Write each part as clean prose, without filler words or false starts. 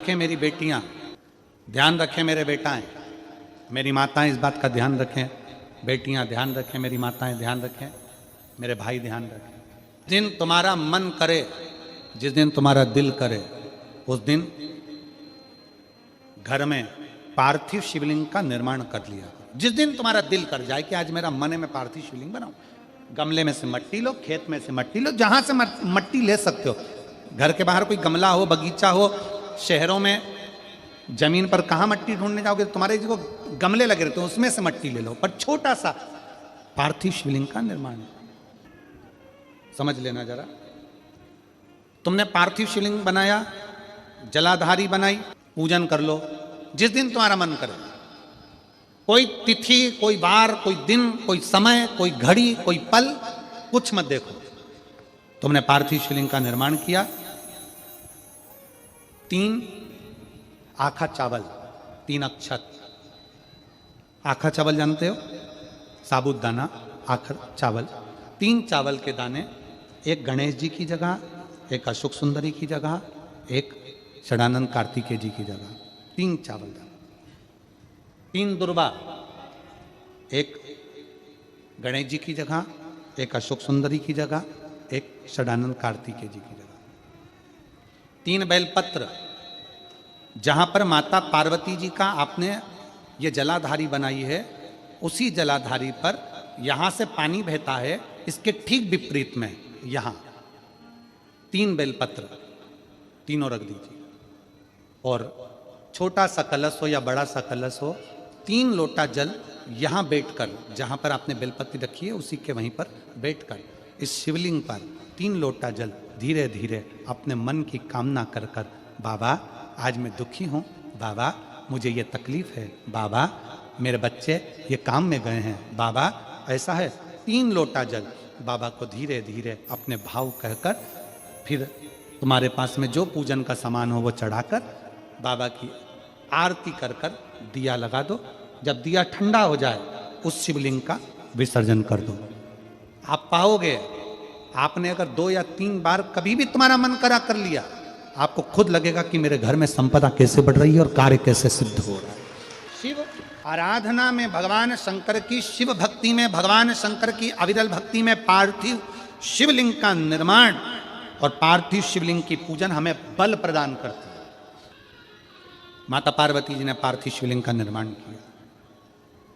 रखें मेरी बेटियां, ध्यान रखें मेरे बेटाएं, मेरी माताएं इस बात का ध्यान रखें, बेटियां ध्यान रखें, मेरी माताएं ध्यान रखें, मेरे भाई ध्यान रखें। जिस दिन तुम्हारा मन करे, जिस दिन तुम्हारा दिल करे, उस दिन घर में पार्थिव शिवलिंग का निर्माण कर लिया। जिस दिन तुम्हारा दिल कर जाए कि आज मेरा मन है मैं पार्थिव शिवलिंग बनाऊं, गमले में से मट्टी लो, खेत में से मट्टी लो, जहां से मट्टी ले सकते हो। घर के बाहर कोई गमला हो, बगीचा हो, शहरों में जमीन पर कहां मट्टी ढूंढने जाओगे, तुम्हारे जो गमले लगे रहते हैं उसमें से मट्टी ले लो, पर छोटा सा पार्थिव शिवलिंग का निर्माण समझ लेना जरा। तुमने पार्थिव शिवलिंग बनाया, जलाधारी बनाई, पूजन कर लो जिस दिन तुम्हारा मन करे। कोई तिथि, कोई वार, कोई दिन, कोई समय, कोई घड़ी, कोई पल, कुछ मत देखो। तुमने पार्थिव शिवलिंग का निर्माण किया। 3 आखा चावल, 3 अक्षत। आखा चावल जानते हो, साबुत दाना, आखा चावल। 3 चावल के दाने, एक गणेश जी की जगह, एक अशोक सुंदरी की जगह, एक षडानंद कार्तिकेय जी की जगह। 3 चावल दाने। 3 दुर्वा, एक गणेश जी की जगह, एक अशोक सुंदरी की जगह, एक षडानंद कार्तिकेय जी की जगह। 3 बेलपत्र, जहां पर माता पार्वती जी का आपने ये जलाधारी बनाई है, उसी जलाधारी पर यहां से पानी बहता है, इसके ठीक विपरीत में यहां 3 बेलपत्र, तीनों रख दीजिए। और छोटा सा कलश हो या बड़ा सा कलश हो, 3 लोटा जल यहां बैठकर, जहां पर आपने बेलपत्री रखी है उसी के वहीं पर बैठकर इस शिवलिंग पर 3 लोटा जल धीरे धीरे अपने मन की कामना कर कर, बाबा आज मैं दुखी हूं, बाबा मुझे ये तकलीफ है, बाबा मेरे बच्चे ये काम में गए हैं, बाबा ऐसा है। 3 लोटा जल बाबा को धीरे धीरे अपने भाव कहकर, फिर तुम्हारे पास में जो पूजन का सामान हो वो चढ़ाकर बाबा की आरती कर कर दिया लगा दो। जब दिया ठंडा हो जाए उस शिवलिंग का विसर्जन कर दो। आप पाओगे, आपने अगर 2 या 3 बार कभी भी तुम्हारा मन करा कर लिया, आपको खुद लगेगा कि मेरे घर में संपदा कैसे बढ़ रही है और कार्य कैसे सिद्ध हो रहा है। शिव आराधना में भगवान शंकर की, शिव भक्ति में भगवान शंकर की अविरल भक्ति में पार्थिव शिवलिंग का निर्माण और पार्थिव शिवलिंग की पूजन हमें बल प्रदान करती है। माता पार्वती जी ने पार्थिव शिवलिंग का निर्माण किया।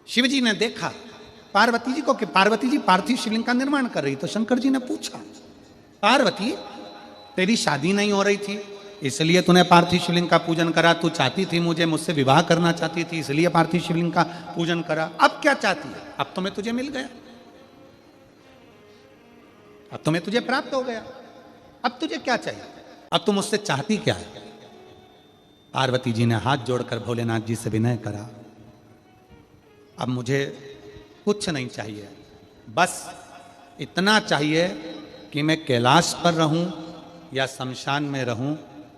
शिव जी ने देखा पार्वती जी को कि पार्वती जी पार्थिव शिवलिंग का निर्माण कर रही, तो शंकर जी ने पूछा, पार्वती तेरी शादी नहीं हो रही थी इसलिए तूने पार्थिव शिवलिंग का पूजन करा, तू चाहती थी मुझसे विवाह करना चाहती थी इसलिए पार्थिव शिवलिंग का पूजन करा, अब क्या चाहती है? अब तो मैं तुझे मिल गया, अब तो मैं तुझे प्राप्त हो गया, अब तुझे क्या चाहिए, अब तुम मुझसे चाहती क्या है? पार्वती जी ने हाथ जोड़कर भोलेनाथ जी से विनय करा, अब मुझे कुछ नहीं चाहिए, बस इतना चाहिए कि मैं कैलाश पर रहूं या शमशान में रहूं,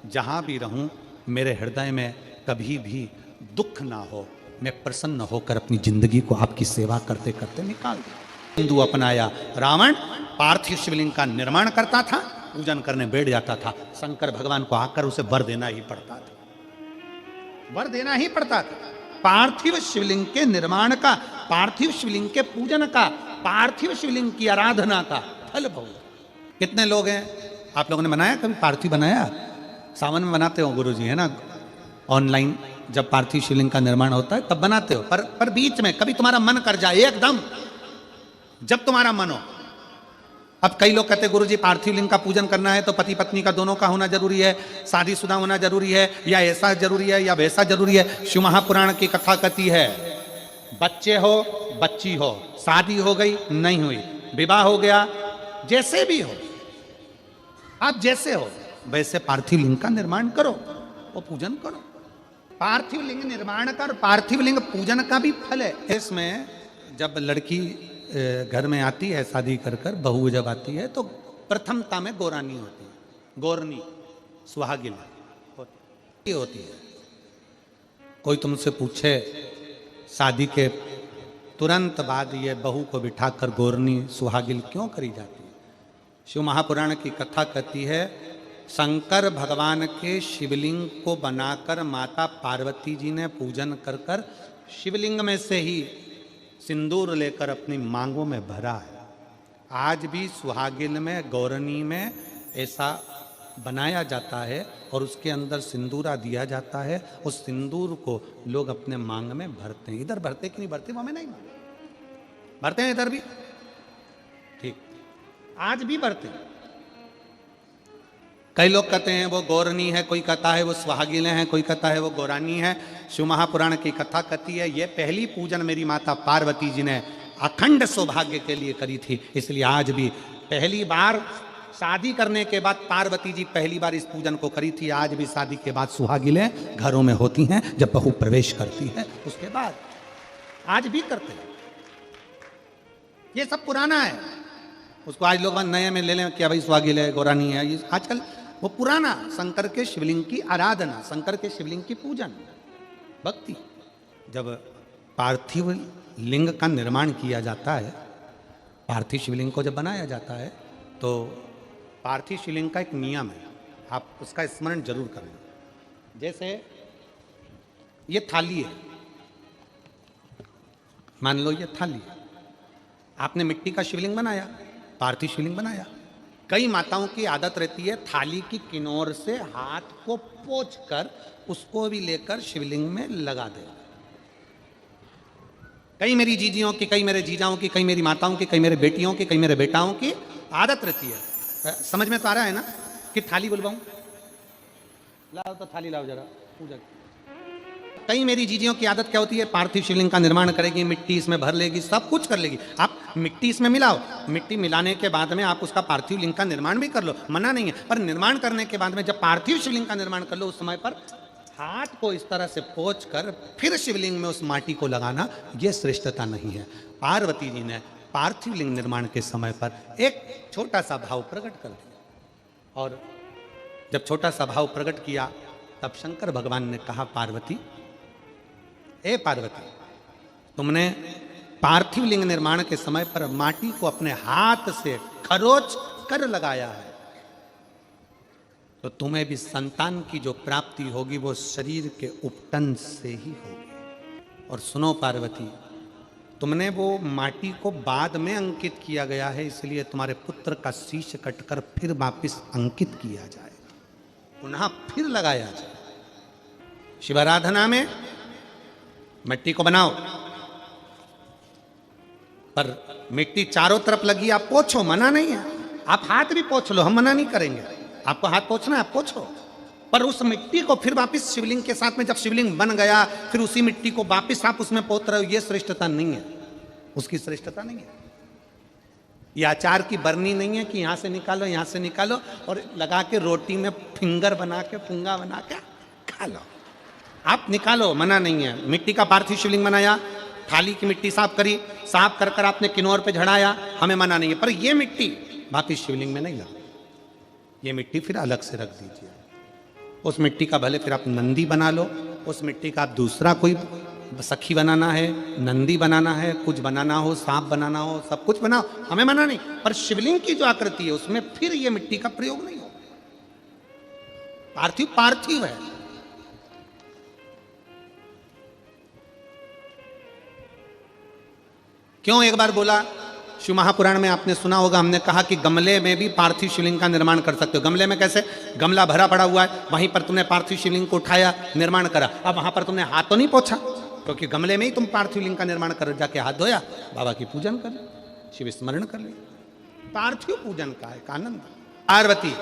जहां भी रहूं मेरे हृदय में कभी भी दुख ना हो, मैं प्रसन्न होकर अपनी जिंदगी को आपकी सेवा करते करते निकाल दूं। हिंदू अपनाया, रावण पार्थिव शिवलिंग का निर्माण करता था, पूजन करने बैठ जाता था, शंकर भगवान को आकर उसे वर देना ही पड़ता था, वर देना ही पड़ता था। पार्थिव शिवलिंग के निर्माण का, पार्थिव शिवलिंग के पूजन का, पार्थिव शिवलिंग की आराधना का फल भोग। कितने लोग हैं, आप लोगों ने बनाया कभी पार्थिव? बनाया, सावन में बनाते हो गुरु जी, है ना, ऑनलाइन जब पार्थिव शिवलिंग का निर्माण होता है तब बनाते हो, पर बीच में कभी तुम्हारा मन कर जाए, एकदम जब तुम्हारा मन हो। अब कई लोग कहते हैं गुरु जी पार्थिव लिंग का पूजन करना है तो पति पत्नी का दोनों का होना जरूरी है, शादीशुदा होना जरूरी है, या ऐसा जरूरी है या वैसा जरूरी है। शिव महापुराण की कथा कहती है, बच्चे हो बच्ची हो, शादी हो गई नहीं हुई, विवाह हो गया, जैसे भी हो, आप जैसे हो वैसे पार्थिव लिंग का निर्माण करो और पूजन करो। पार्थिव लिंग निर्माण कर, पार्थिव लिंग पूजन का भी फल है। इसमें जब लड़की घर में आती है शादी कर कर, बहू जब आती है तो प्रथमता में गोरानी होती है, गोरनी सुहागिन होती है। कोई तुमसे पूछे शादी के तुरंत बाद ये बहू को बिठाकर गोरनी सुहागिन क्यों करी जाती है? शिव महापुराण की कथा कहती है शंकर भगवान के शिवलिंग को बनाकर माता पार्वती जी ने पूजन कर कर शिवलिंग में से ही सिंदूर लेकर अपनी मांगों में भरा है। आज भी सुहागिन में, गौरनी में ऐसा बनाया जाता है और उसके अंदर सिंदूरा दिया जाता है। उस सिंदूर को लोग अपने मांग में भरते हैं। इधर भरते कि नहीं भरते वो हमें नहीं मालूम, भरते हैं इधर भी, ठीक, आज भी भरते हैं। कई लोग कहते हैं वो गौरनी है, कोई कहता है वो सुहागिन है, कोई कहता है वो गौरानी है। शिव महापुराण की कथा कहती है ये पहली पूजन मेरी माता पार्वती जी ने अखंड सौभाग्य के लिए करी थी, इसलिए आज भी पहली बार शादी करने के बाद पार्वती जी पहली बार इस पूजन को करी थी। आज भी शादी के बाद सुहागिनें घरों में होती हैं, जब बहू प्रवेश करती है उसके बाद आज भी करते हैं। ये सब पुराना है, उसको आज लोग नए में ले लें क्या भाई सुहागिन है, गौरानी है। ये आजकल वो पुराना शंकर के शिवलिंग की आराधना, शंकर के शिवलिंग की पूजन, भक्ति। जब पार्थिव लिंग का निर्माण किया जाता है, पार्थिव शिवलिंग को जब बनाया जाता है तो पार्थिव शिवलिंग का एक नियम है, आप उसका स्मरण जरूर करें। जैसे ये थाली है, मान लो ये थाली है, आपने मिट्टी का शिवलिंग बनाया, पार्थिव शिवलिंग बनाया। कई माताओं की आदत रहती है थाली की किनार से हाथ को पोंछकर उसको भी लेकर शिवलिंग में लगा दे। कई मेरी जीजियों की, कई मेरे जीजाओं की, कई मेरी माताओं की, कई मेरे बेटियों की, कई मेरे बेटाओं की आदत रहती है। समझ में तो आ रहा है ना कि थाली बुलवाऊं? लाओ तो थाली लाओ जरा पूजा। कई मेरी जीजियों की आदत क्या होती है, पार्थिव शिवलिंग का निर्माण करेगी, मिट्टी इसमें भर लेगी, सब कुछ कर लेगी। आप मिट्टी इसमें मिलाओ, मिट्टी मिलाने के बाद में आप उसका पार्थिव लिंग का निर्माण भी कर लो, मना नहीं है। पर निर्माण करने के बाद में जब पार्थिव शिवलिंग का निर्माण कर लो, उस समय पर हाथ को इस तरह से पोंछ कर फिर शिवलिंग में उस माटी को लगाना, यह श्रेष्ठता नहीं है। पार्वती जी ने पार्थिव लिंग निर्माण के समय पर एक छोटा सा भाव प्रकट कर दिया, और जब छोटा सा भाव प्रकट किया तब शंकर भगवान ने कहा, पार्वती, ए पार्वती, तुमने पार्थिव लिंग निर्माण के समय पर माटी को अपने हाथ से खरोच कर लगाया है, तो तुम्हें भी संतान की जो प्राप्ति होगी वो शरीर के उपटन से ही होगी। और सुनो पार्वती, तुमने वो माटी को बाद में अंकित किया गया है, इसलिए तुम्हारे पुत्र का शीश कटकर फिर वापिस अंकित किया जाए, पुनः फिर लगाया जाए। शिवाराधना में मिट्टी को बनाओ, पर मिट्टी चारों तरफ लगी, आप पोछो, मना नहीं है। आप हाथ भी पोछ लो, हम मना नहीं करेंगे, आपको हाथ पोछना है आप पोछो, पर उस मिट्टी को फिर वापस शिवलिंग के साथ में, जब शिवलिंग बन गया फिर उसी मिट्टी को वापस आप उसमें पोत रहे हो, ये श्रेष्ठता नहीं है, उसकी श्रेष्ठता नहीं है। ये अचार की बरनी नहीं है कि यहां से निकालो, यहां से निकालो और लगा के रोटी में फिंगर बना के, पुंगा बना के खा लो। आप निकालो, मना नहीं है। मिट्टी का पार्थिव शिवलिंग बनाया, थाली की मिट्टी साफ करी, साफ कर कर आपने किन्नौर पे झड़ाया, हमें मना नहीं है। पर ये मिट्टी वापिस शिवलिंग में नहीं लगा, ये मिट्टी फिर अलग से रख दीजिए। उस मिट्टी का भले फिर आप नंदी बना लो, उस मिट्टी का आप दूसरा कोई सखी बनाना है, नंदी बनाना है, कुछ बनाना हो, सांप बनाना हो, सब कुछ बनाओ, हमें मना नहीं। पर शिवलिंग की जो आकृति है उसमें फिर ये मिट्टी का प्रयोग नहीं हो। पार्थिव पार्थिव है। क्यों एक बार बोला, शिव महापुराण में आपने सुना होगा, हमने कहा कि गमले में भी पार्थिव शिवलिंग का निर्माण कर सकते हो। गमले में कैसे? गमला भरा पड़ा हुआ है, वहीं पर तुमने पार्थिव शिवलिंग को उठाया, निर्माण करा। अब वहां पर तुमने हाथ तो नहीं पोंछा, क्योंकि गमले में ही तुम पार्थिव लिंग का निर्माण कर, जाके हाथ धोया, बाबा की पूजन कर, शिव स्मरण कर लिया। पार्थिव पूजन का एक आनंद। पार्वती,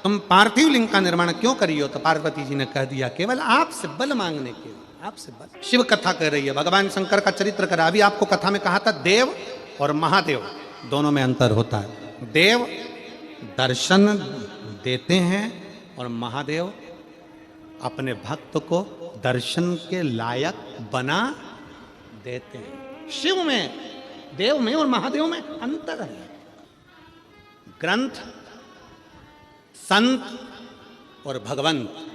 तुम पार्थिव लिंग का निर्माण क्यों करी हो? तो पार्वती जी ने कह दिया, केवल आपसे बल मांगने के लिए, आपसे बल। शिव कथा कर रही है, भगवान शंकर का चरित्र करा। अभी आपको कथा में कहा था देव और महादेव दोनों में अंतर होता है। देव दर्शन देते हैं और महादेव अपने भक्त को दर्शन के लायक बना देते हैं। शिव में, देव में और महादेव में अंतर है। ग्रंथ, संत और भगवंत,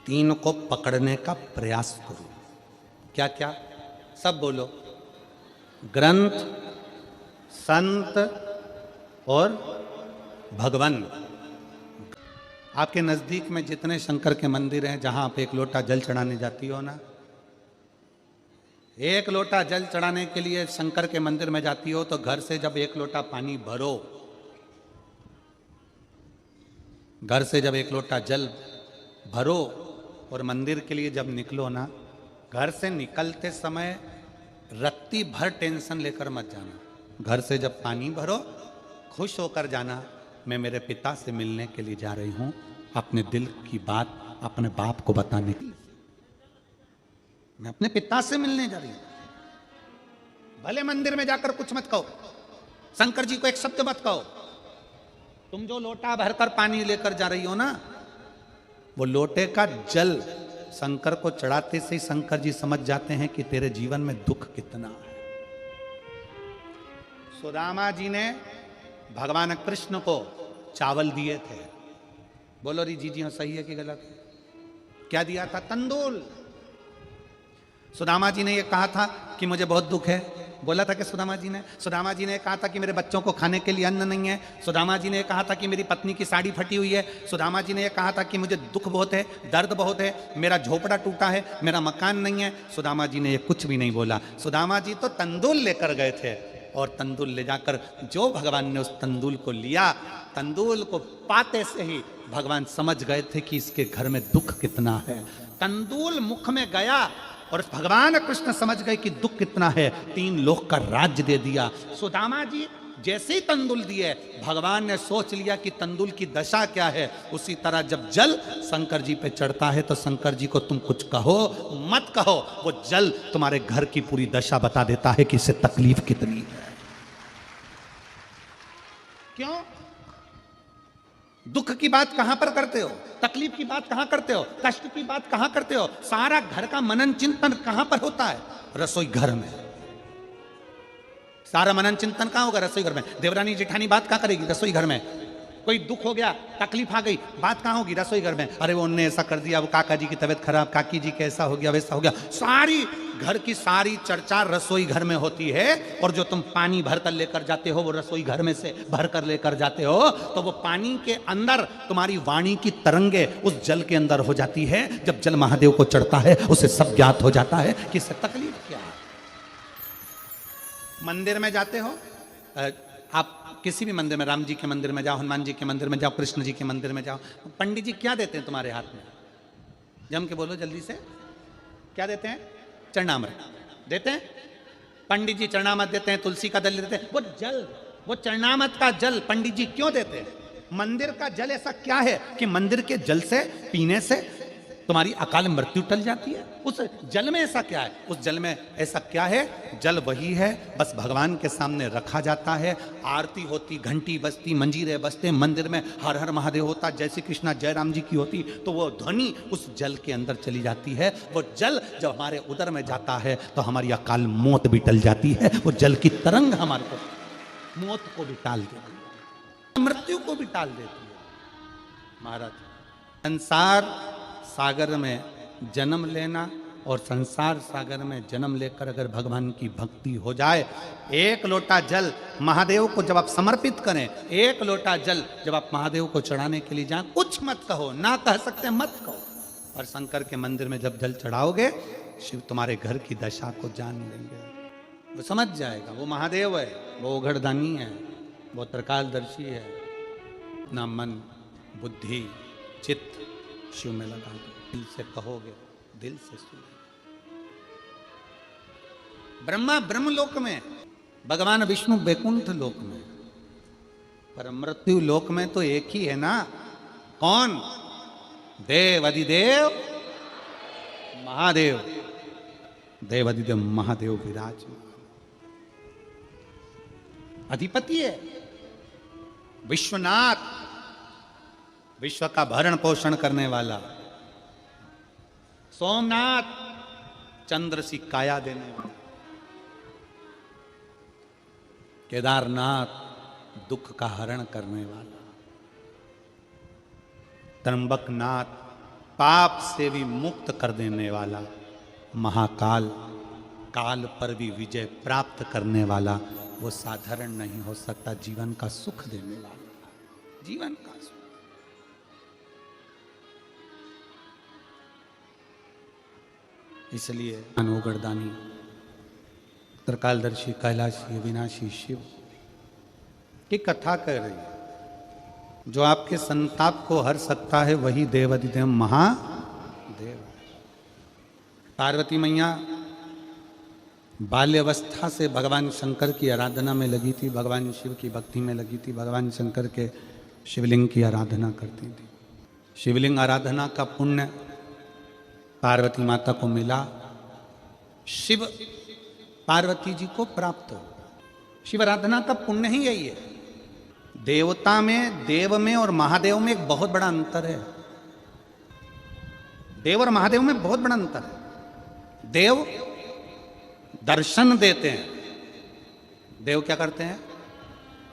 तीन को पकड़ने का प्रयास करो। क्या क्या? सब बोलो। ग्रंथ, संत और भगवंत, आपके नजदीक में जितने शंकर के मंदिर हैं जहां आप एक लोटा जल चढ़ाने जाती हो ना, एक लोटा जल चढ़ाने के लिए शंकर के मंदिर में जाती हो तो घर से जब एक लोटा पानी भरो, घर से जब एक लोटा जल भरो और मंदिर के लिए जब निकलो ना, घर से निकलते समय रत्ती भर टेंशन लेकर मत जाना। घर से जब पानी भरो खुश होकर जाना, मैं मेरे पिता से मिलने के लिए जा रही हूं, अपने दिल की बात अपने बाप को बताने के लिए। मैं अपने पिता से मिलने जा रही हूं। भले मंदिर में जाकर कुछ मत कहो, शंकर जी को एक शब्द मत कहो, तुम जो लोटा भरकर पानी लेकर जा रही हो ना, वो लोटे का जल शंकर को चढ़ाते से ही शंकर जी समझ जाते हैं कि तेरे जीवन में दुख कितना है। सुदामा जी ने भगवान कृष्ण को चावल दिए थे। बोलो री जी हाँ सही है कि गलत है? क्या दिया था? तंदूल। सुदामा जी ने यह कहा था कि मुझे बहुत दुख है। बोला था कि सुदामा जी ने कहा था कि मेरे बच्चों को खाने के लिए अन्न नहीं है। सुदामा जी ने कहा था कि मेरी पत्नी की साड़ी फटी हुई है। सुदामा जी ने कहा था कि मुझे दुख बहुत है, दर्द बहुत है, मेरा झोपड़ा टूटा है, मेरा मकान नहीं है। सुदामा जी ने ये कुछ भी नहीं बोला। सुदामा जी तो तंदूल लेकर गए थे और तंदूल ले जाकर जो भगवान ने उस तंदूल को लिया, तंदूल को पाते से ही भगवान समझ गए थे कि इसके घर में दुख कितना है। तंदूल मुख में गया और भगवान कृष्ण समझ गए कि दुख कितना है, 3 लोक का राज्य दे दिया। सुदामा जी जैसे ही तंदूल दिए, भगवान ने सोच लिया कि तंदूल की दशा क्या है। उसी तरह जब जल शंकर जी पे चढ़ता है तो शंकर जी को तुम कुछ कहो मत कहो, वो जल तुम्हारे घर की पूरी दशा बता देता है कि इससे तकलीफ कितनी है। क्यों? दुख की बात कहां पर करते हो, तकलीफ की बात कहां करते हो, कष्ट की बात कहां करते हो? सारा घर का मनन चिंतन कहां पर होता है? रसोई घर में। सारा मनन चिंतन कहां होगा? रसोई घर में। देवरानी जेठानी बात कहां करेगी? रसोई घर में। कोई दुख हो गया, तकलीफ आ गई, बात कहां होगी? रसोई घर में। अरे वो उनने ऐसा कर दिया, वो काका जी की तबीयत खराब, काकी जी कैसा हो गया, वैसा हो गया। सारी घर की सारी चर्चा रसोई घर में होती है। और जो तुम पानी भर कर लेकर जाते हो, वो रसोई घर में से भर कर लेकर जाते हो, तो वो पानी के अंदर तुम्हारी वाणी की तरंगे उस जल के अंदर हो जाती है। जब जल महादेव को चढ़ता है, उसे सब ज्ञात हो जाता है कि इससे तकलीफ क्या है। मंदिर में जाते हो, आप किसी भी मंदिर में, राम जी के मंदिर में जाओ, हनुमान जी के मंदिर में जाओ, कृष्ण जी के मंदिर में जाओ, पंडित जी क्या देते हैं तुम्हारे हाथ में? जम के बोलो जल्दी से, क्या देते हैं? चरणामृत देते हैं। पंडित जी चरणामृत देते हैं, तुलसी का जल देते हैं। वो जल, वो चरणामृत का जल पंडित जी क्यों देते हैं? मंदिर का जल ऐसा क्या है कि मंदिर के जल से पीने से तुम्हारी अकाल मृत्यु टल जाती है? उस जल में ऐसा क्या है? उस जल में ऐसा क्या है? जल वही है, बस भगवान के सामने रखा जाता है, आरती होती, घंटी बजती, मंजीरे बजते, मंदिर में हर हर महादेव होता, जय श्री कृष्णा जय राम जी की होती, तो वो ध्वनि उस जल के अंदर चली जाती है। वो जल जब हमारे उदर में जाता है तो हमारी अकाल मौत भी टल जाती है। वो जल की तरंग हमारे को मौत को भी टाल देती है, मृत्यु को भी टाल देती है। महाराज, संसार सागर में जन्म लेना और संसार सागर में जन्म लेकर अगर भगवान की भक्ति हो जाए, एक लोटा जल महादेव को जब आप समर्पित करें, एक लोटा जल जब आप महादेव को चढ़ाने के लिए जाएं, कुछ मत कहो, ना कह सकते मत कहो। और शंकर के मंदिर में जब जल चढ़ाओगे, शिव तुम्हारे घर की दशा को जान लेंगे, वो समझ जाएगा। वो महादेव है, वो उघड़दानी है, वो त्रिकालदर्शी है। ना मन बुद्धि चित्त शिव में लगा दो, दिल से कहोगे, दिल से सुनो। ब्रह्मा ब्रह्मलोक में, भगवान विष्णु वैकुंठ लोक में, पर मृत्यु लोक में तो एक ही है ना। कौन? देव अधिदेव महादेव। देव अधिदेव महादेव विराजमान, अधिपति है, विश्वनाथ, विश्व का भरण पोषण करने वाला। सोमनाथ, चंद्र सी काया देने वाला। केदारनाथ, दुख का हरण करने वाला। त्र्यंबकनाथ, पाप से भी मुक्त कर देने वाला। महाकाल, काल पर भी विजय प्राप्त करने वाला। वो साधारण नहीं हो सकता, जीवन का सुख देने वाला, जीवन का सुख। इसलिए अनोगरदानी त्रिकालदर्शी कैलाशी विनाशी शिव की कथा कर रही है। जो आपके संताप को हर सकता है वही देवाधिदेव महादेव। पार्वती मैया बाल्यावस्था से भगवान शंकर की आराधना में लगी थी, भगवान शिव की भक्ति में लगी थी, भगवान शंकर के शिवलिंग की आराधना करती थी। शिवलिंग आराधना का पुण्य पार्वती माता को मिला, शिव पार्वती जी को प्राप्त हो। शिव आराधना का पुण्य ही यही है। देवता में, देव में और महादेव में एक बहुत बड़ा अंतर है। देव और महादेव में बहुत बड़ा अंतर है। देव दर्शन देते हैं। देव क्या करते हैं?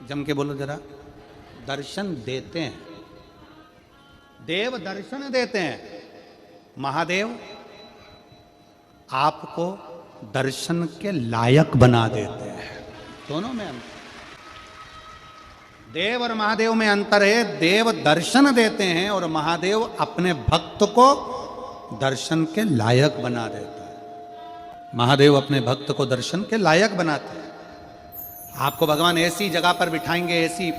जम के बोलो जरा। दर्शन देते हैं। देव दर्शन देते हैं। महादेव आपको दर्शन के लायक बना देते हैं। दोनों में अंतर। देव और महादेव में अंतर है। देव दर्शन देते हैं और महादेव अपने भक्त को दर्शन के लायक बना देता है। महादेव अपने भक्त को दर्शन के लायक बनाते हैं। आपको भगवान ऐसी जगह पर बिठाएंगे, ऐसी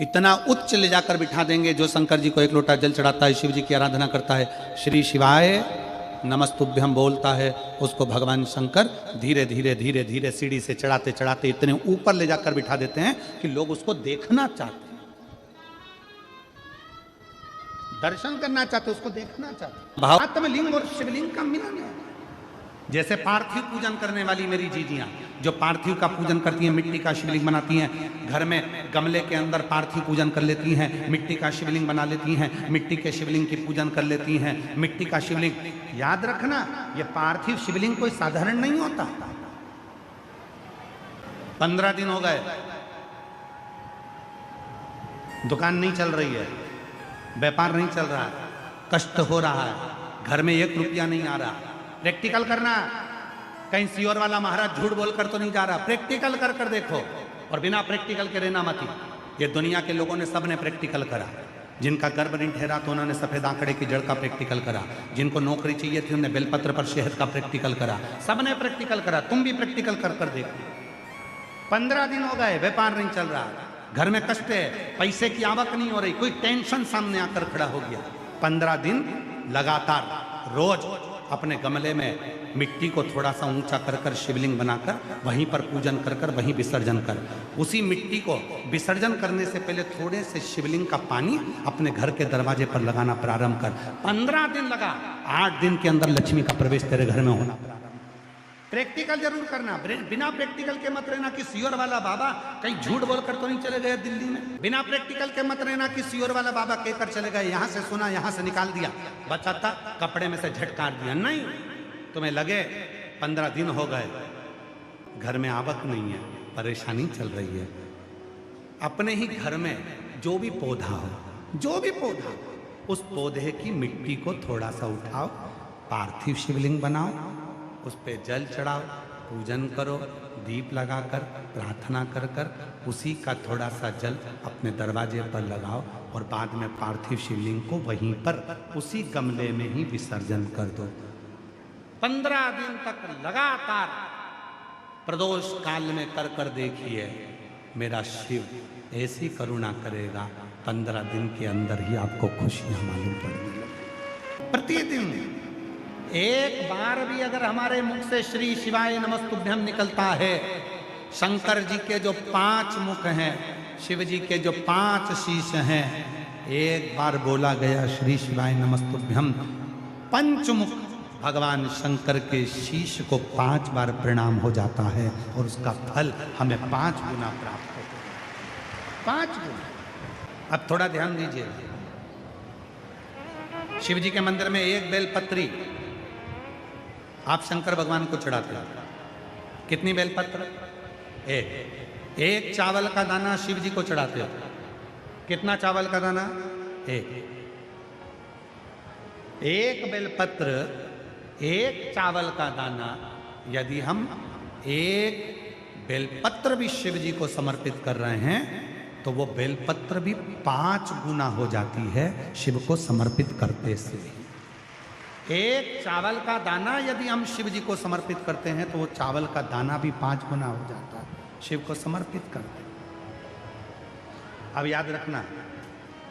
इतना उच्च ले जाकर बिठा देंगे। जो शंकर जी को एक लोटा जल चढ़ाता है, शिव जी की आराधना करता है, श्री शिवाय नमस्तुभ्यम बोलता है, उसको भगवान शंकर धीरे धीरे धीरे धीरे सीढ़ी से चढ़ाते चढ़ाते इतने ऊपर ले जाकर बिठा देते हैं कि लोग उसको देखना चाहते हैं, दर्शन करना चाहते, उसको देखना चाहते। भावात्म में लिंग और शिवलिंग का मिलन है। जैसे पार्थिव पूजन करने वाली मेरी जीजियां जो पार्थिव का पूजन करती हैं, मिट्टी का शिवलिंग बनाती हैं, घर में गमले के अंदर पार्थिव पूजन कर लेती हैं, मिट्टी का शिवलिंग बना लेती हैं, मिट्टी के शिवलिंग की पूजन कर लेती हैं। मिट्टी का शिवलिंग याद रखना, ये पार्थिव शिवलिंग कोई साधारण नहीं होता। 15 दिन हो गए, दुकान नहीं चल रही है, व्यापार नहीं चल रहा है, कष्ट हो रहा है, घर में 1 रुपया नहीं आ रहा। प्रैक्टिकल करना। कहीं सियोर वाला महाराज झूठ बोलकर तो नहीं जा रहा। प्रैक्टिकल कर कर देखो, और बिना प्रैक्टिकल के रहना मत। ये दुनिया के लोगों ने सबने प्रैक्टिकल करा। जिनका गर्भ नहीं ठहरा तो उन्होंने सफेद आंकड़े की जड़ का प्रैक्टिकल करा। जिनको नौकरी चाहिए थी उन्होंने बेलपत्र पर शहद का प्रैक्टिकल करा। सबने प्रैक्टिकल करा, तुम भी प्रैक्टिकल कर कर देखो। 15 दिन हो गए, व्यापार नहीं चल रहा, घर में कष्ट है, पैसे की आवक नहीं हो रही, कोई टेंशन सामने आकर खड़ा हो गया। 15 दिन लगातार रोज अपने गमले में मिट्टी को थोड़ा सा ऊंचा कर कर शिवलिंग बनाकर वहीं पर पूजन कर कर वहीं विसर्जन कर। उसी मिट्टी को विसर्जन करने से पहले थोड़े से शिवलिंग का पानी अपने घर के दरवाजे पर लगाना प्रारंभ कर। 15 दिन लगा। 8 दिन के अंदर लक्ष्मी का प्रवेश तेरे घर में होना प्रारंभ। प्रैक्टिकल जरूर करना, बिना प्रैक्टिकल के मत रहना कि सियोर वाला बाबा कहीं झूठ बोलकर तो नहीं चले गए दिल्ली में। बिना प्रैक्टिकल के मत रहना कि सियोर वाला बाबा कहकर चले गए, यहां से सुना यहां से निकाल दिया, बचा था कपड़े में से झटकार दिया। नहीं, तुम्हें लगे 15 दिन हो गए, घर में आवक नहीं है, परेशानी चल रही है। अपने ही घर में जो भी पौधा हो, जो भी पौधा, उस पौधे की मिट्टी को थोड़ा सा उठाओ, पार्थिव शिवलिंग बनाओ, उस पे जल चढ़ाओ, पूजन करो, दीप लगाकर प्रार्थना कर कर उसी का थोड़ा सा जल अपने दरवाजे पर लगाओ और बाद में पार्थिव शिवलिंग को वहीं पर उसी गमले में ही विसर्जन कर दो। 15 दिन तक लगातार प्रदोष काल में कर कर देखिए, मेरा शिव ऐसी करुणा करेगा, 15 दिन के अंदर ही आपको खुशियां मालूम पड़ेंगी। प्रतिदिन एक बार भी अगर हमारे मुख से श्री शिवाय नमस्तुभ्यम निकलता है, शंकर जी के जो 5 मुख हैं, शिव जी के जो 5 शीश हैं, एक बार बोला गया श्री शिवाय नमस्तुभ्यम, पंचमुख भगवान शंकर के शीश को 5 बार प्रणाम हो जाता है और उसका फल हमें 5 गुना प्राप्त होता है। 5 गुना। अब थोड़ा ध्यान दीजिए, शिव जी के मंदिर में एक बेलपत्री आप शंकर भगवान को चढ़ाते हो। कितनी बेलपत्र? एक चावल का दाना शिव जी को चढ़ाते हो। कितना चावल का दाना? एक बेलपत्र, एक चावल का दाना। यदि हम एक बेलपत्र भी शिव जी को समर्पित कर रहे हैं तो वो बेलपत्र भी 5 गुना हो जाती है शिव को समर्पित करते से। एक चावल का दाना यदि हम शिव जी को समर्पित करते हैं तो वो चावल का दाना भी 5 गुना हो जाता है। शिव को समर्पित करते हैं। अब याद रखना,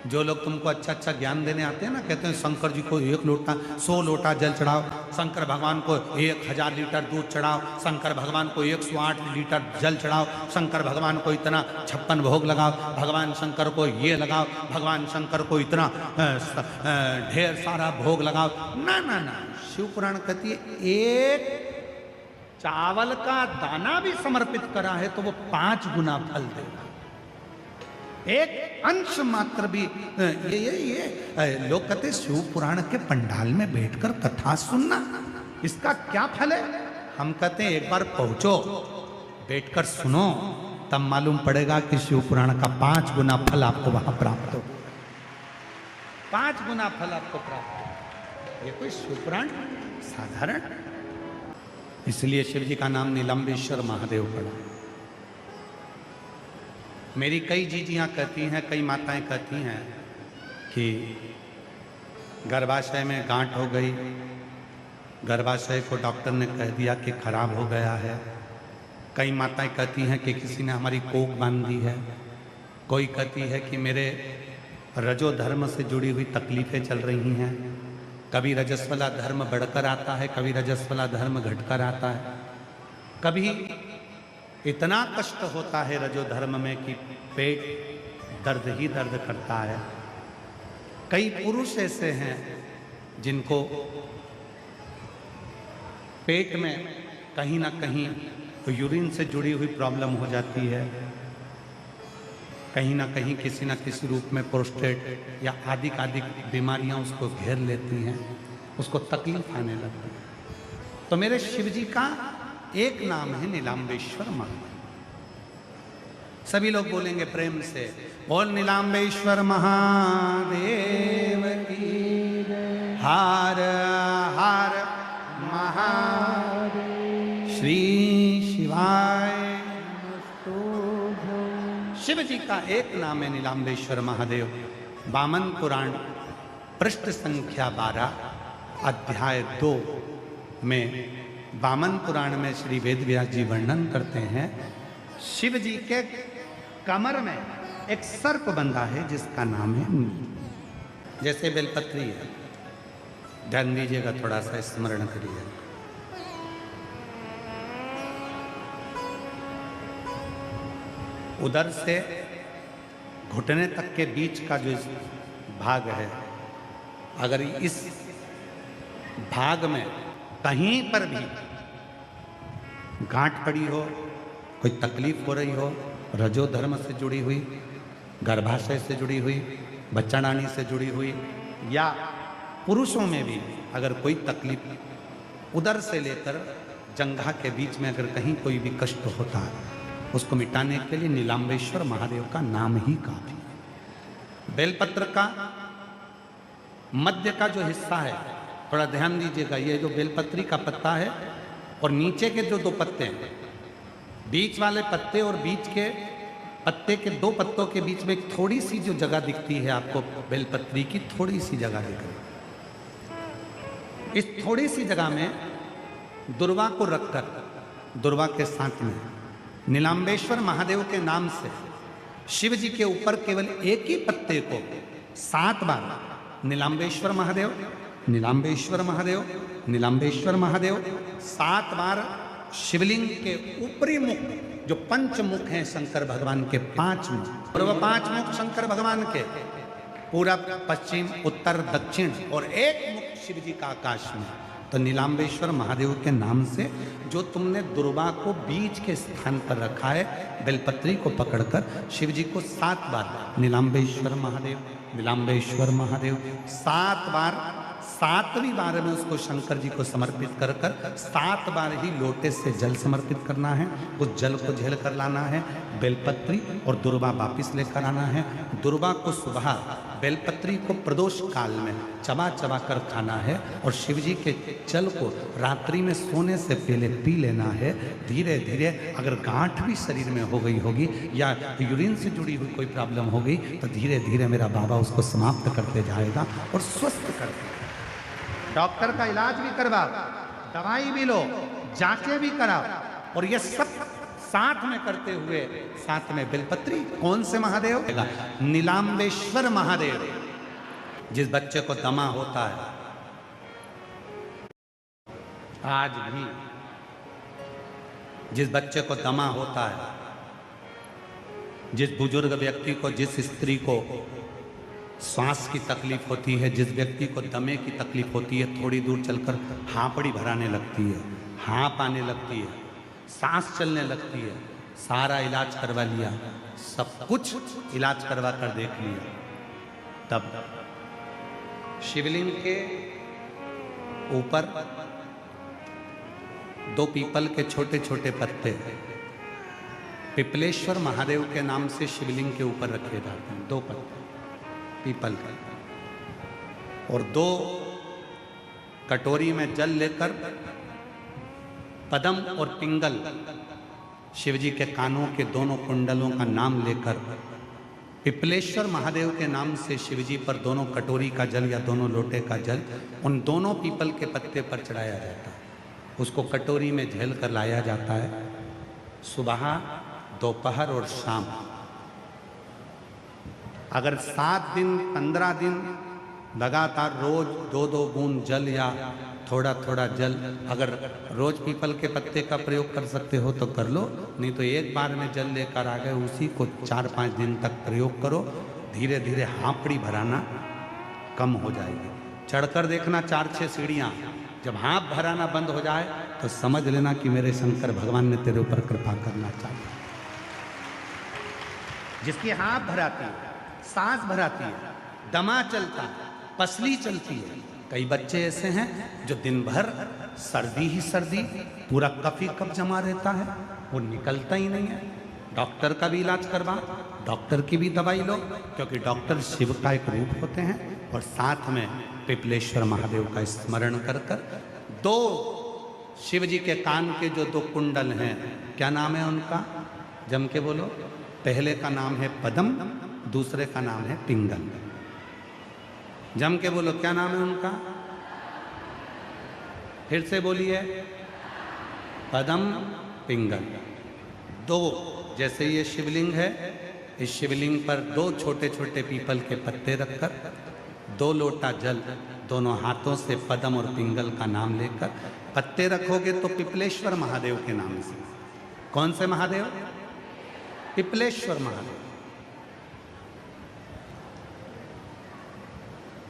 जो लोग तुमको अच्छा अच्छा ज्ञान देने आते हैं ना, कहते हैं शंकर जी को 1 लोटा 100 लोटा जल चढ़ाओ, शंकर भगवान को 1000 लीटर दूध चढ़ाओ, शंकर भगवान को 108 लीटर जल चढ़ाओ, शंकर भगवान को इतना 56 भोग लगाओ, भगवान शंकर को ये लगाओ, भगवान शंकर को इतना ढेर सारा भोग लगाओ। ना ना ना, शिव पुराण कहती है एक चावल का दाना भी समर्पित करा है तो वो 5 गुना फल देगा। एक अंश मात्र भी ये लोग कहते शिव पुराण के पंडाल में बैठकर कथा सुनना, इसका क्या फल है? हम कहते हैं एक बार पहुंचो, बैठकर सुनो, तब मालूम पड़ेगा कि शिव पुराण का 5 गुना फल आपको वहां प्राप्त हो। 5 गुना फल आपको प्राप्त हो। ये कोई शिव पुराण साधारण, इसलिए शिव जी का नाम नीलाम्बेश्वर महादेव पड़ा। मेरी कई जीजियाँ कहती हैं, कई माताएं कहती हैं कि गर्भाशय में गांठ हो गई, गर्भाशय को डॉक्टर ने कह दिया कि खराब हो गया है। कई माताएं कहती हैं कि किसी ने हमारी कोख बांध दी है। कोई कहती है कि मेरे रजो धर्म से जुड़ी हुई तकलीफ़ें चल रही हैं। कभी रजस्वला धर्म बढ़कर आता है, कभी रजस्वला धर्म घटकर आता है। कभी इतना कष्ट होता है रजो धर्म में कि पेट दर्द ही दर्द करता है। कई पुरुष ऐसे हैं जिनको पेट में कहीं ना कहीं यूरिन से जुड़ी हुई प्रॉब्लम हो जाती है, कहीं ना कहीं किसी न किसी रूप में प्रोस्टेट या आदि बीमारियां उसको घेर लेती हैं, उसको तकलीफ आने लगती है। तो मेरे शिव जी का एक नाम है नीलाम्बेश्वर महादेव। सभी लोग बोलेंगे प्रेम से, बोल नीलाम्बेश्वर महादेव की, हर हर महादेव, श्री शिवाय। शिव जी का एक नाम है नीलाम्बेश्वर महादेव। वामन पुराण पृष्ठ संख्या 12 अध्याय 2 में वामन पुराण में श्री वेदव्यास जी वर्णन करते हैं, शिव जी के कमर में एक सर्प बंधा है जिसका नाम है नील। जैसे बेलपत्री है, ध्यान दीजिएगा, थोड़ा सा स्मरण करिए। उधर से घुटने तक के बीच का जो भाग है, अगर इस भाग में कहीं पर भी गांठ पड़ी हो, कोई तकलीफ हो रही हो, रजो धर्म से जुड़ी हुई, गर्भाशय से जुड़ी हुई, बच्चाडानी से जुड़ी हुई, या पुरुषों में भी अगर कोई तकलीफ उधर से लेकर जंघा के बीच में अगर कहीं कोई भी कष्ट होता है, उसको मिटाने के लिए नीलाम्बेश्वर महादेव का नाम ही काफी है। बेलपत्र का मध्य का जो हिस्सा है, थोड़ा ध्यान दीजिएगा, ये जो बेलपत्री का पत्ता है और नीचे के जो 2 पत्ते हैं, बीच वाले पत्ते और बीच के पत्ते के 2 पत्तों के बीच में एक थोड़ी सी जो जगह दिखती है आपको, बेलपत्री की थोड़ी सी जगह दिख रही है। इस थोड़ी सी जगह में दुर्वा को रखकर, दुर्वा के साथ में नीलाम्बेश्वर महादेव के नाम से शिव जी के ऊपर केवल एक ही पत्ते को 7 बार नीलाम्बेश्वर महादेव, नीलाम्बेश्वर महादेव, नीलाम्बेश्वर महादेव 7 बार शिवलिंग के ऊपरी मुख, जो पंचमुख हैं शंकर भगवान के 5 मुख, और वह 5 मुख शंकर भगवान के पूरब, पश्चिम, उत्तर, दक्षिण और एक मुख शिव जी का आकाश में। तो नीलाम्बेश्वर महादेव के नाम से जो तुमने दुर्वा को बीच के स्थान पर रखा है, बेलपत्री को पकड़कर शिव जी को 7 बार नीलाम्बेश्वर महादेव, नीलाम्बेश्वर महादेव 7 बार, 7वीं बार में उसको शंकर जी को समर्पित कर 7 बार ही लोटे से जल समर्पित करना है। उस जल को झेल कर लाना है, बेलपत्री और दुर्वा वापिस लेकर आना है। दुर्वा को सुबह, बेलपत्री को प्रदोष काल में चबा चबा कर खाना है और शिव जी के जल को रात्रि में सोने से पहले पी लेना है। धीरे धीरे अगर गांठ भी शरीर में हो गई होगी या यूरिन से जुड़ी हुई कोई प्रॉब्लम हो गई तो धीरे धीरे मेरा बाबा उसको समाप्त करते जाएगा और स्वस्थ करते। डॉक्टर का इलाज भी करवाओ, दवाई भी लो, जांचें भी कराओ, और ये सब साथ में करते हुए साथ में बिलपत्री। कौन से महादेव? नीलांबेश्वर महादेव। जिस बच्चे को दमा होता है, आज भी जिस बच्चे को दमा होता है, जिस बुजुर्ग व्यक्ति को, जिस स्त्री को श्वास की तकलीफ होती है, जिस व्यक्ति को दमे की तकलीफ होती है, थोड़ी दूर चलकर हांपड़ी भराने लगती है, हाँप आने लगती है, सांस चलने लगती है, सारा इलाज करवा लिया, सब कुछ इलाज करवा कर देख लिया, तब शिवलिंग के ऊपर 2 पीपल के छोटे छोटे पत्ते पिपलेश्वर महादेव के नाम से शिवलिंग के ऊपर रखे जाते हैं। 2 पत्ते पीपल के, और 2 कटोरी में जल लेकर पद्म और पिंगल, शिवजी के कानों के दोनों कुंडलों का नाम लेकर पिपलेश्वर महादेव के नाम से शिवजी पर दोनों कटोरी का जल या दोनों लोटे का जल उन दोनों पीपल के पत्ते पर चढ़ाया जाता है। उसको कटोरी में झेल कर लाया जाता है, सुबह, दोपहर और शाम। अगर 7 दिन 15 दिन लगातार रोज 2-2 बूंद जल या थोड़ा थोड़ा जल, अगर रोज पीपल के पत्ते का प्रयोग कर सकते हो तो कर लो, नहीं तो एक बार में जल लेकर आ गए, उसी को 4-5 दिन तक प्रयोग करो। धीरे धीरे हांपड़ी भराना कम हो जाएगी। चढ़कर देखना 4-6 सीढ़ियाँ, जब हाथ भराना बंद हो जाए तो समझ लेना कि मेरे शंकर भगवान ने तेरे ऊपर कृपा करना चाहिए। जिसकी हाथ भराती है, सांस भराती है, दमा चलता है, पसली चलती है। कई बच्चे ऐसे हैं जो दिन भर सर्दी ही सर्दी, पूरा कफ ही कफ जमा रहता है, वो निकलता ही नहीं है। डॉक्टर का भी इलाज करवा, डॉक्टर की भी दवाई लो, क्योंकि डॉक्टर शिव का एक रूप होते हैं, और साथ में पिपलेश्वर महादेव का स्मरण कर कर 2 शिव जी के कान के जो 2 कुंडल हैं, क्या नाम है उनका? जम के बोलो। पहले का नाम है पद्म, दूसरे का नाम है पिंगल। जम के बोलो, क्या नाम है उनका? फिर से बोलिए, पद्म, पिंगल। 2, जैसे ये शिवलिंग है, इस शिवलिंग पर 2 छोटे छोटे पीपल के पत्ते रखकर 2 लोटा जल दोनों हाथों से पद्म और पिंगल का नाम लेकर पत्ते रखोगे तो पिपलेश्वर महादेव के नाम से। कौन से महादेव? पिपलेश्वर महादेव।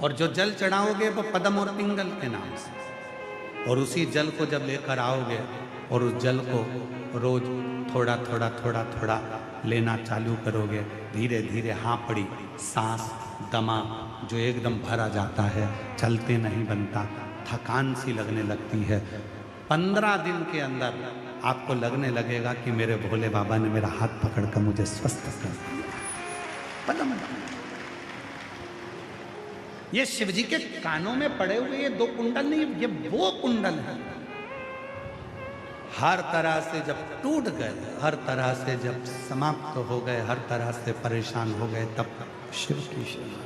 और जो जल चढ़ाओगे वो पद्म और पिंगल के नाम से। और उसी जल को जब लेकर आओगे और उस जल को रोज थोड़ा थोड़ा थोड़ा थोड़ा लेना चालू करोगे, धीरे धीरे हांपड़ी, सांस, दमा जो एकदम भरा जाता है, चलते नहीं बनता, थकान सी लगने लगती है। 15 दिन के अंदर आपको लगने लगेगा कि मेरे भोले बाबा ने मेरा हाथ पकड़कर मुझे स्वस्थ कर दिया। ये शिवजी के कानों में पड़े हुए ये 2 कुंडल नहीं, ये वो कुंडल है। हर तरह से जब टूट गए, हर तरह से जब समाप्त हो गए, हर तरह से परेशान हो गए, तब शिव की सेवा।